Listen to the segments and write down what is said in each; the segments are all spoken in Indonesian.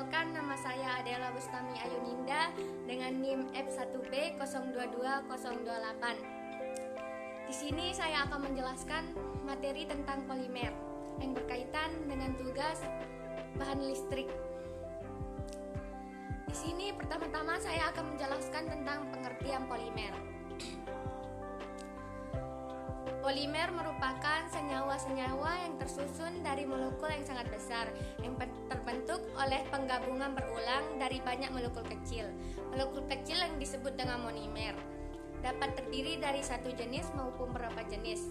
Perkenalkan, nama saya Adela Bustami Ayuninda dengan NIM F1B022028. Di sini saya akan menjelaskan materi tentang polimer yang berkaitan dengan tugas bahan listrik. Di sini pertama-tama saya akan menjelaskan tentang pengertian polimer. Polimer merupakan senyawa-senyawa yang tersusun dari molekul yang sangat besar yang terbentuk oleh penggabungan berulang dari banyak molekul kecil. Molekul kecil yang disebut dengan monomer dapat terdiri dari satu jenis maupun beberapa jenis.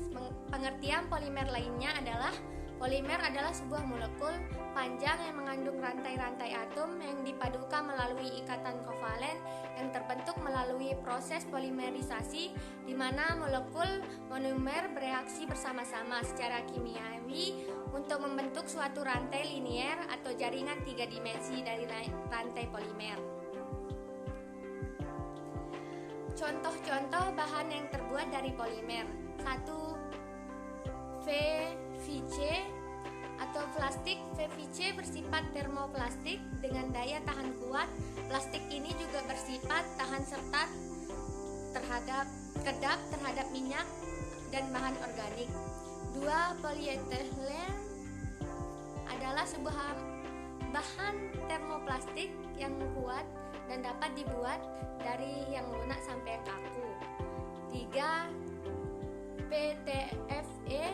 Pengertian polimer lainnya adalah polimer adalah sebuah molekul panjang yang mengandung rantai-rantai atom yang dipadukan melalui ikatan kovalen yang terbentuk melalui proses polimerisasi, di mana molekul monomer bereaksi bersama-sama secara kimiawi untuk membentuk suatu rantai linier atau jaringan 3 dimensi dari rantai polimer. Contoh-contoh bahan yang terbuat dari polimer: 1. PVC atau plastik. PVC bersifat termoplastik dengan daya tahan kuat. Plastik ini juga bersifat tahan serta kedap terhadap minyak dan bahan organik. 2. Polyethylene adalah sebuah bahan termoplastik yang kuat dan dapat dibuat dari yang lunak sampai yang kaku. 3. PTFE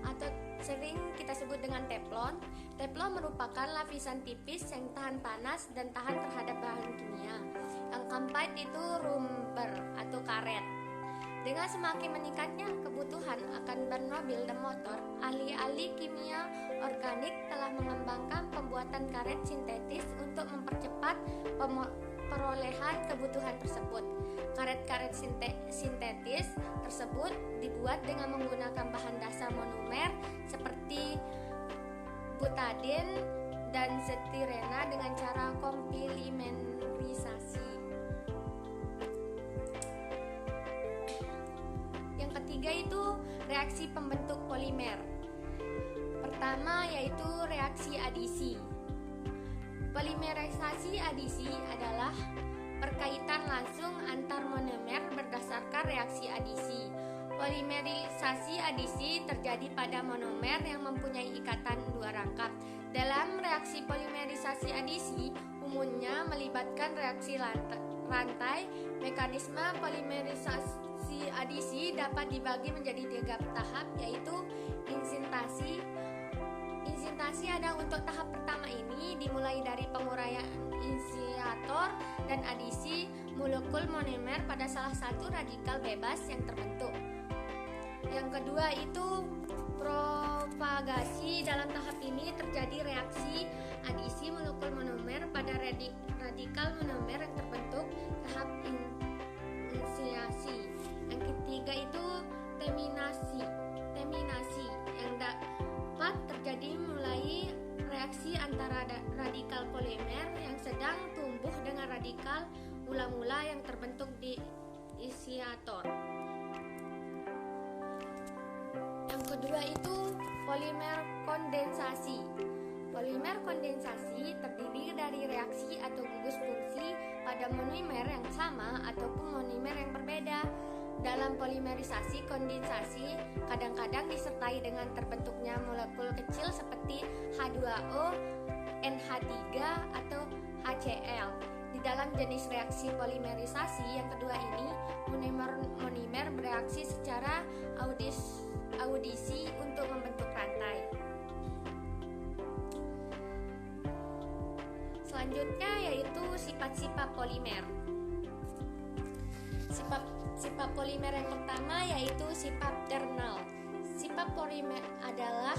atau sering kita sebut dengan teflon. Teflon merupakan lapisan tipis yang tahan panas dan tahan terhadap bahan kimia. Yang keempat itu rubber atau karet. Dengan semakin meningkatnya kebutuhan akan ban mobil dan motor, ahli-ahli kimia organik telah mengembangkan pembuatan karet sintetis untuk mempercepat perolehan kebutuhan tersebut. Karet-karet sintetis tersebut dibuat dengan menggunakan bahan dasar monomer seperti butadin dan stirena dengan cara komplementerisasi. Yang ketiga itu reaksi pembentuk polimer. Pertama yaitu reaksi adisi. Polimerisasi adisi adalah perkaitan langsung antar monomer berdasarkan reaksi adisi. Polimerisasi adisi terjadi pada monomer yang mempunyai ikatan dua rangkap. Dalam reaksi polimerisasi adisi umumnya melibatkan reaksi rantai. Mekanisme polimerisasi adisi dapat dibagi menjadi 3 tahap, yaitu insintasi. Insintasi ada untuk tahap pertama ini dimulai dari penguraian inisiator dan adisi molekul monomer pada salah satu radikal bebas yang terbentuk. Yang kedua itu propagasi. Dalam tahap ini terjadi reaksi adisi molekul monomer pada radikal monomer yang terbentuk, tahap inisiasi. Yang ketiga itu terminasi yang dapat terjadi mulai reaksi antara radikal polimer yang sedang tumbuh dengan radikal mula-mula yang terbentuk di inisiator. Yang kedua itu polimer kondensasi. Polimer kondensasi terdiri dari reaksi atau gugus fungsi pada monomer yang sama ataupun monomer yang berbeda. Dalam polimerisasi kondensasi kadang-kadang disertai dengan terbentuknya molekul kecil seperti H2O, NH3 atau HCl. Di dalam jenis reaksi polimerisasi yang kedua ini, monomer bereaksi secara audisi untuk membentuk rantai. Selanjutnya yaitu sifat-sifat polimer. Sifat polimer yang pertama yaitu sifat thermal. Sifat polimer adalah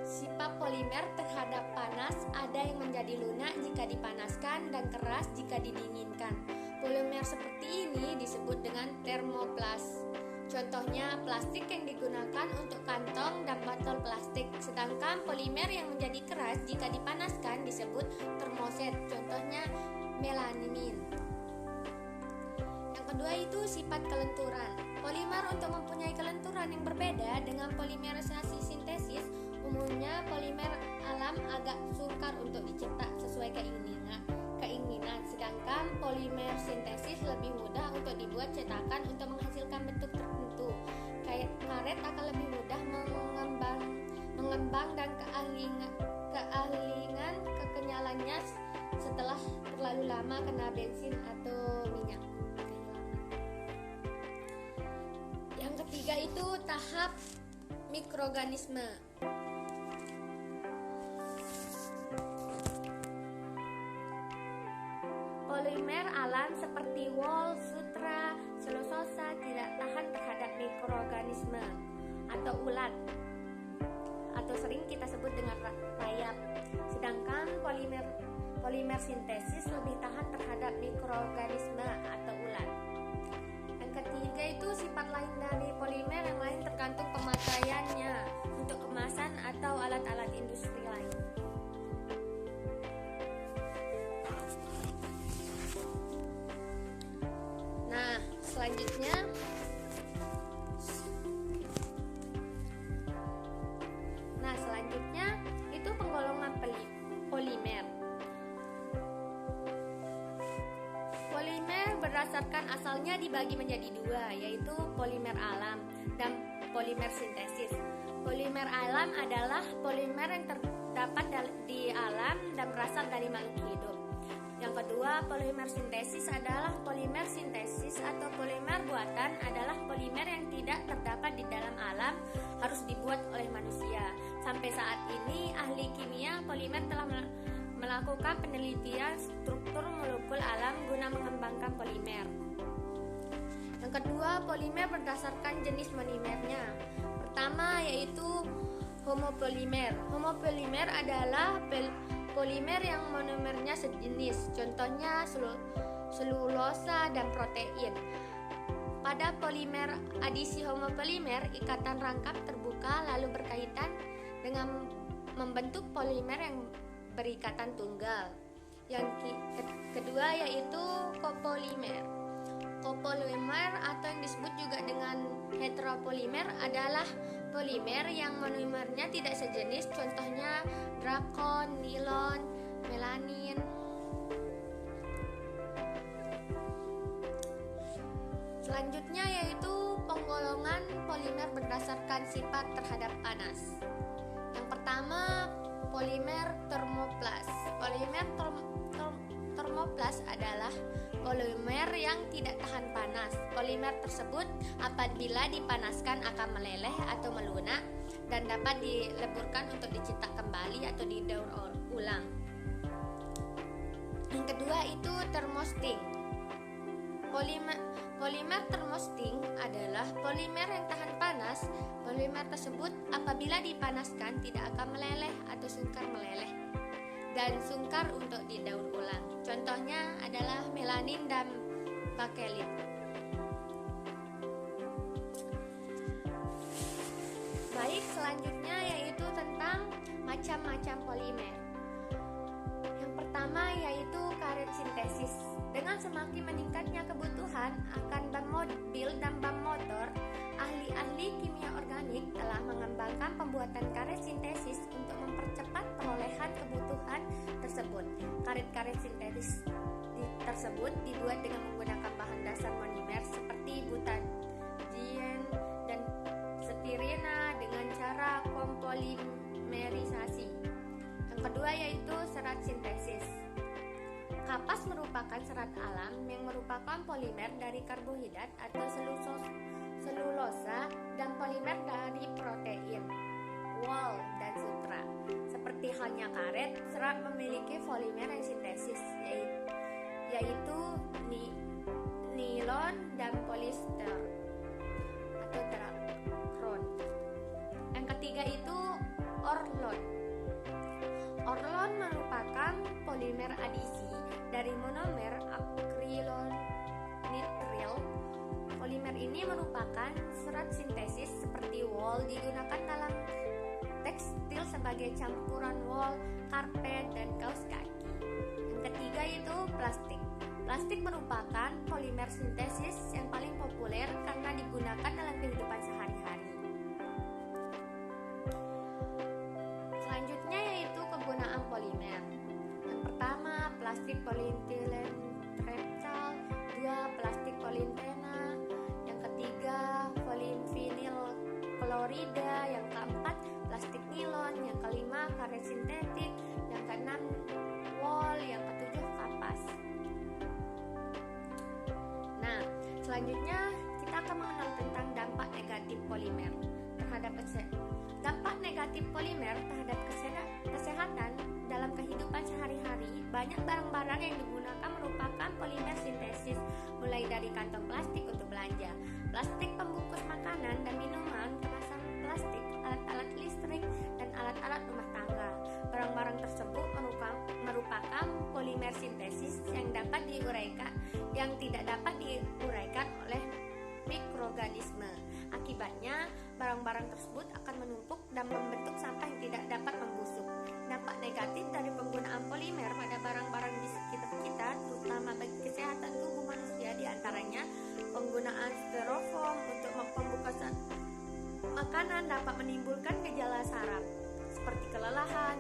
sifat polimer terhadap panas, ada yang menjadi lunak jika dipanaskan dan keras jika didinginkan. Polimer seperti ini disebut dengan termoplas. Contohnya plastik yang digunakan untuk kantong dan botol plastik. Sedangkan polimer yang menjadi keras jika dipanaskan disebut termoset. Contohnya melanimin. Yang kedua itu sifat kelenturan. Polimer untuk mempunyai kelenturan yang berbeda dengan polimerisasi sintesis Umumnya polimer alam agak sukar untuk dicetak sesuai keinginan, sedangkan polimer sintesis lebih mudah untuk dibuat cetakan untuk menghasilkan bentuk tertentu. Karet akan lebih mudah mengembang dan kekenyalannya setelah terlalu lama kena bensin atau minyak. Yang ketiga itu tahap mikroorganisme. Polimer alam seperti wol, sutra, selulosa tidak tahan terhadap mikroorganisme atau ulat, atau sering kita sebut dengan rayap. Sedangkan polimer sintesis lebih tahan terhadap mikroorganisme atau ulat. Yang ketiga itu sifat lain dari polimer yang lain tergantung pemakaiannya untuk kemasan atau alat-alat industri lain. Nah, selanjutnya itu penggolongan polimer. Polimer berdasarkan asalnya dibagi menjadi dua, yaitu polimer alam dan polimer sintesis. Polimer alam adalah polimer yang terdapat di alam dan berasal dari makhluk hidup. Yang kedua, polimer sintesis adalah polimer sintesis atau polimer buatan adalah polimer yang tidak terdapat di dalam alam, harus dibuat oleh manusia. Sampai saat ini, ahli kimia polimer telah melakukan penelitian struktur molekul alam guna mengembangkan polimer. Yang kedua, polimer berdasarkan jenis monomernya. Pertama yaitu homopolimer. Homopolimer adalah polimer yang monomernya sejenis, contohnya selulosa dan protein. Pada polimer adisi homopolimer, ikatan rangkap terbuka lalu berkaitan dengan membentuk polimer yang berikatan tunggal. Yang kedua yaitu copolimer. Copolimer atau yang disebut juga dengan heteropolimer adalah polimer yang monomernya tidak sejenis, contohnya drakon, nilon, melanin. Selanjutnya yaitu penggolongan polimer berdasarkan sifat terhadap panas. Yang pertama, polimer termoplas. Polimer termoplas adalah polimer yang tidak tahan panas. Polimer tersebut apabila dipanaskan akan meleleh atau melunak dan dapat dileburkan untuk dicetak kembali atau didaur ulang. Yang kedua itu thermosting. Polimer thermosting adalah polimer yang tahan panas. Polimer tersebut apabila dipanaskan tidak akan meleleh atau sungkar meleleh dan sungkar untuk didaur ulang. Contohnya adalah melanin dan bakelit. Baik, selanjutnya yaitu tentang macam-macam polimer. Yang pertama yaitu karet sintesis. Dengan semakin meningkatnya kebutuhan akan ban mobil dan ban motor, ahli-ahli kimia organik telah mengembangkan pembuatan karet sintesis untuk mempercepat perolehan kebutuhan tersebut. Karet-karet sintetis tersebut dibuat dengan menggunakan bahan dasar monomer seperti butadiene dan stirena dengan cara kompolimerisasi. Yang kedua yaitu serat sintesis. Kapas merupakan serat alam yang merupakan polimer dari karbohidrat atau selulosa dan polimer dari protein, wol dan sutra. Seperti halnya karet, serat memiliki polimer yang sintesis yaitu nilon dan poliester atau drakron. Yang ketiga itu orlon. Orlon merupakan polimer adisi dari monomer akrylonitril. Polimer ini merupakan serat sintesis seperti wol digunakan dalam tekstil sebagai campuran wol, karpet, dan kaos kaki. Yang ketiga itu plastik. Plastik merupakan polimer sintesis yang paling populer karena digunakan dalam kehidupan sehari-hari. plastik polietilen treptal. 2. Plastik polietena. Yang ketiga, polimvinil klorida. Yang keempat, plastik nilon. Yang kelima, karet sintetik. Yang keenam, wol. Yang ketujuh, kapas. Nah, selanjutnya kita akan mengenal tentang dampak negatif polimer terhadap dampak negatif polimer terhadap kesehatan dalam kehidupan sehari-hari. Banyak barang-barang yang digunakan merupakan polimer sintesis, mulai dari kantong plastik untuk belanja, plastik pembungkus makanan dan minuman, kemasan plastik, alat-alat listrik, dan alat-alat rumah tangga. Barang-barang tersebut merupakan polimer sintesis yang tidak dapat diuraikan oleh mikroorganisme. Akibatnya, barang-barang tersebut akan menumpuk dan membentuk sampah yang tidak dapat membusuk. Dampak negatif dari penggunaan polimer pada barang-barang di sekitar kita, terutama bagi kesehatan tubuh manusia, diantaranya penggunaan styrofoam untuk pembungkusan makanan dapat menimbulkan gejala saraf seperti kelelahan,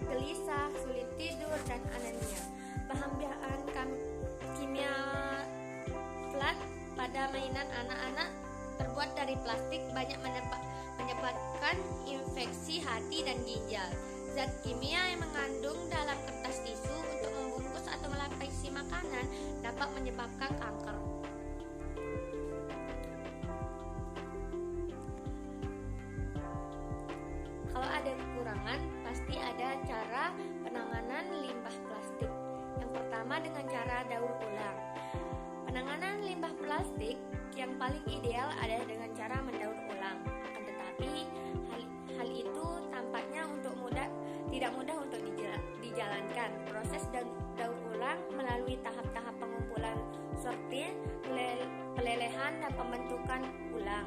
gelisah, sulit tidur, dan anemia. Bahan-bahan kimia flat pada mainan anak-anak terbuat dari plastik banyak menyebabkan infeksi hati dan ginjal. Zat kimia yang mengandung dalam kertas tisu untuk membungkus atau melapisi makanan dapat menyebabkan kanker. Kalau ada kekurangan, pasti ada cara penanganan limbah plastik. Yang pertama dengan cara daur ulang. Penanganan limbah plastik yang paling ideal adalah dengan cara mendaur ulang. Akan tetapi hal itu tampaknya tidak mudah untuk dijalankan. Proses daur ulang melalui tahap-tahap pengumpulan, sortir, pelelehan, dan pembentukan ulang.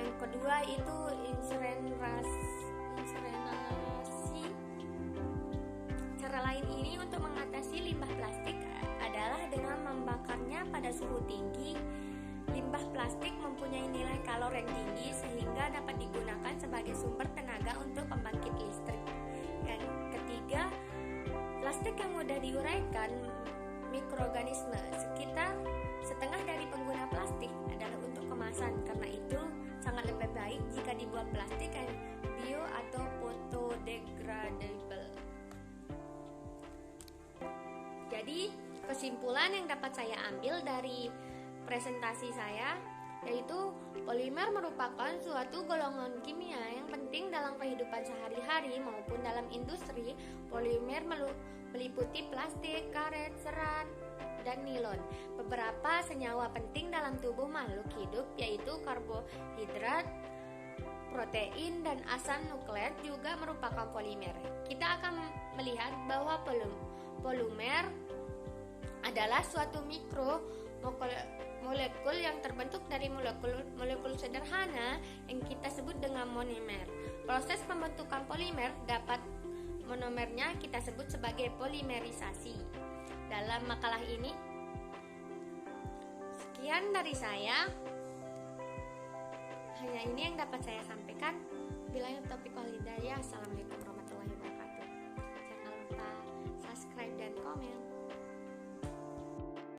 Yang kedua itu insenerasi. Cara lain ini untuk mengatasi limbah plastik adalah dengan membakarnya pada suhu tinggi. Limbah plastik mempunyai nilai kalor yang tinggi sehingga dapat digunakan sebagai sumber tenaga untuk pembangkit listrik. Yang ketiga, plastik yang mudah diuraikan mikroorganisme. Sekitar setengah dari pengguna plastik adalah untuk kemasan. Karena itu, sangat lebih baik jika dibuat plastik yang bio atau photodegradable. Jadi, kesimpulan yang dapat saya ambil dari presentasi saya yaitu polimer merupakan suatu golongan kimia yang penting dalam kehidupan sehari-hari maupun dalam industri. Polimer meliputi plastik, karet, serat, dan nilon. Beberapa senyawa penting dalam tubuh makhluk hidup yaitu karbohidrat, protein, dan asam nukleat juga merupakan polimer. Kita akan melihat bahwa polimer adalah suatu molekul yang terbentuk dari molekul sederhana yang kita sebut dengan monomer. Proses pembentukan polimer dapat monomernya kita sebut sebagai polimerisasi. Dalam makalah ini, sekian dari saya. Hanya ini yang dapat saya sampaikan. Billahi taufiq wal hidayah. Assalamualaikum warahmatullahi wabarakatuh.